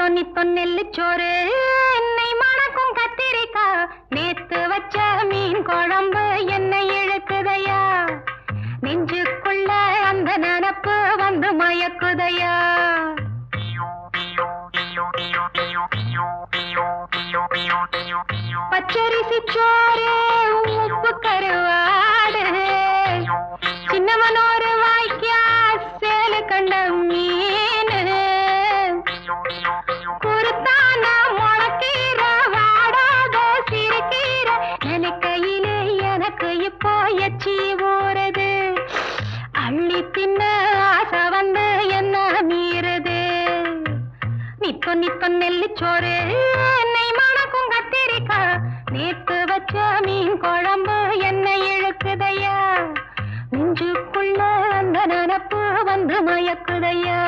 நித்தோ நெல்லுச்சோறு என்னை மணக்கும் கத்திரிக்கா நேத்து வச்ச மீன் குழம்பு என்னை இழுக்குதையா நெஞ்சுக்குள்ள அந்த நினப்பு வந்து மயக்குதையா பச்சரிசி சோறு உப்பு கருவாடு சின்னவனோரு வாய்க்கா சேலு கண்ட மீன் குருத்தான முளக்கீர வாடாத சிறுகீர நினைக்கையிலே எனக்கு இப்போ எச்சி ஊறுது அள்ளி தின்ன ஆசை வந்து என்ன மீறுது நித்தோ நெல்லுச்சோறு என்னை மணக்கும் கத்திரிக்கா நேத்து வச்ச மீன் குழம்பு என்னை இழுக்குதையா நெஞ்சுக்குள்ள அந்த நினப்பு வந்து மயக்குதையா